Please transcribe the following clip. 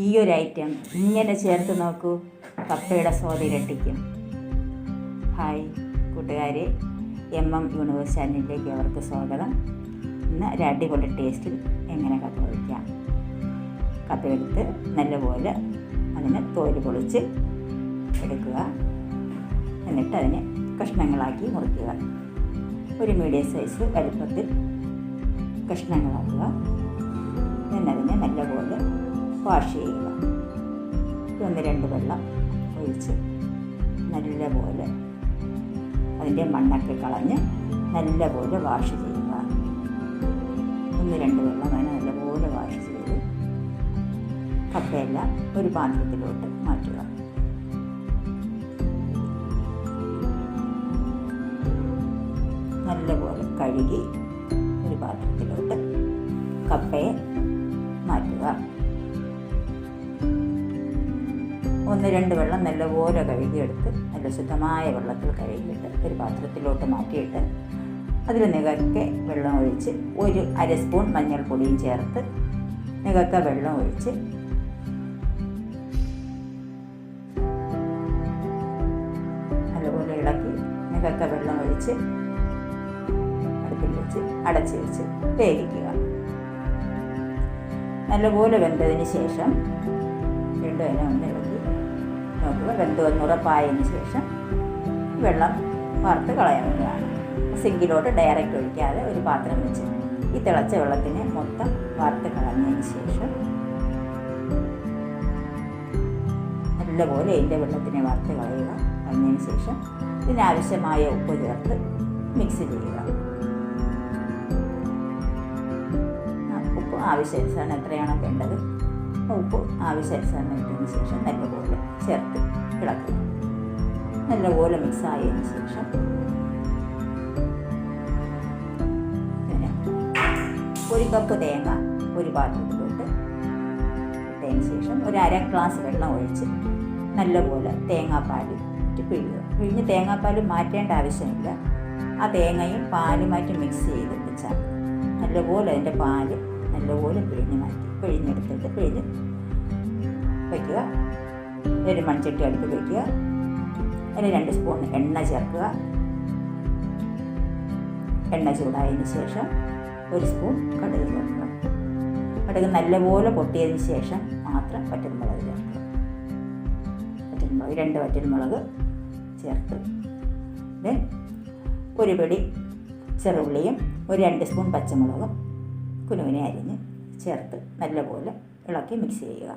ഈ ഒരു ഐറ്റം ഇങ്ങനെ ചേർത്ത് നോക്കൂ, കപ്പയുടെ സ്വാദ് ഇരട്ടിക്കും. ഹായ് കൂട്ടുകാരെ, യൂണിവേഴ്സ് ചാനലിലേക്ക് അവർക്ക് സ്വാഗതം. ഇന്ന് ഒരു അടിപൊളി ടേസ്റ്റിൽ എങ്ങനെ കപ്പ വയ്ക്കാം. കപ്പ എടുത്ത് നല്ലപോലെ അതിനെ തോല് പൊളിച്ച് എടുക്കുക. എന്നിട്ട് അതിനെ കഷ്ണങ്ങളാക്കി മുറിക്കുക. ഒരു മീഡിയം സൈസ് വലുപ്പത്തിൽ കഷ്ണങ്ങളാക്കുക. അതിനെ നല്ലപോലെ വാഷ് ചെയ്യുക. 1-2 വെള്ളം ഒഴിച്ച് നല്ലപോലെ അതിൻ്റെ മണ്ണൊക്കെ കളഞ്ഞ് നല്ലപോലെ വാഷ് ചെയ്യുക. 1-2 വെള്ളം അതിനെ നല്ലപോലെ വാഷ് ചെയ്ത് കപ്പയെല്ലാം ഒരു പാത്രത്തിലോട്ട് മാറ്റുക. നല്ലപോലെ കഴുകി ഒരു പാത്രത്തിലോട്ട് കപ്പയെ മാറ്റുക. 1-2 വെള്ളം നല്ലപോലെ കഴുകിയെടുത്ത് നല്ല ശുദ്ധമായ വെള്ളത്തിൽ കഴുകിയിട്ട് ഒരു പാത്രത്തിലോട്ട് മാറ്റിയിട്ട് അതിൽ നികക്കെ വെള്ളം ഒഴിച്ച് ഒരു അര സ്പൂൺ മഞ്ഞൾപ്പൊടിയും ചേർത്ത് നികക്ക വെള്ളം ഒഴിച്ച് നല്ലപോലെ ഇളക്കി നികക്ക വെള്ളം ഒഴിച്ച് അടുപ്പിൽ വെച്ച് അടച്ച് വെച്ച് വേവിക്കുക. നല്ലപോലെ വെന്തതിന് ശേഷം വീണ്ടും അതിനെ ഒന്ന് ഇളക്കി നോക്കുക. വെന്തുവെന്ന് ഉറപ്പായതിന് ശേഷം വെള്ളം വറുത്ത് കളയാവുന്നതാണ്. സിങ്കിലോട്ട് ഡയറക്റ്റ് ഒഴിക്കാതെ ഒരു പാത്രം വെച്ച് ഈ തിളച്ച വെള്ളത്തിനെ മൊത്തം വറുത്ത് കളഞ്ഞതിന് ശേഷം നല്ലപോലെ ഇതിൻ്റെ വെള്ളത്തിനെ വറുത്ത് കളഞ്ഞതിന് ശേഷം ഇതിനാവശ്യമായ ഉപ്പ് ചേർത്ത് മിക്സ് ചെയ്യുക. ഉപ്പ് ആവശ്യാനുസരണം എത്രയാണോ വേണ്ടത് ഉപ്പ് ആവശ്യാനുസരണം ഇട്ടതിന് ശേഷം നല്ലപോലെ ചേർത്ത് ഇളക്കുക. നല്ലപോലെ മിക്സ് ആയതിന് ശേഷം ഒരു കപ്പ് തേങ്ങ ഒരു പാത്രത്തിലോട്ട് ഇട്ടതിന് ശേഷം ഒരു അര ഗ്ലാസ് വെള്ളം ഒഴിച്ച് നല്ലപോലെ തേങ്ങാപ്പാൽ പിഴിഞ്ഞ് തേങ്ങാപ്പാൽ മാറ്റേണ്ട ആവശ്യമില്ല. ആ തേങ്ങയും പാലുമായിട്ട് മിക്സ് ചെയ്ത് വെച്ചാൽ നല്ലപോലെ അതിൻ്റെ പാല് നല്ലപോലെ പിഴിഞ്ഞെടുത്തിട്ട് പിഴിഞ്ഞ് വയ്ക്കുക. ഒരു മൺചട്ടി അടുത്ത് വയ്ക്കുക. അതിൽ 2 സ്പൂൺ എണ്ണ ചേർക്കുക. എണ്ണ ചൂടായതിന് ശേഷം 1 സ്പൂൺ കടുക് ചേർക്കുക. കടുക് നല്ലപോലെ പൊട്ടിയതിന് ശേഷം മാത്രം വറ്റൽമുളക് ചേർക്കുക. 2 വറ്റൽമുളക് ചേർത്ത് ഒരു പിടി ചെറുള്ളിയും 2 സ്പൂൺ പച്ചമുളകും കുനുകുനെ അരിഞ്ഞ് ചേർത്ത് നല്ലപോലെ ഇളക്കി മിക്സ് ചെയ്യുക.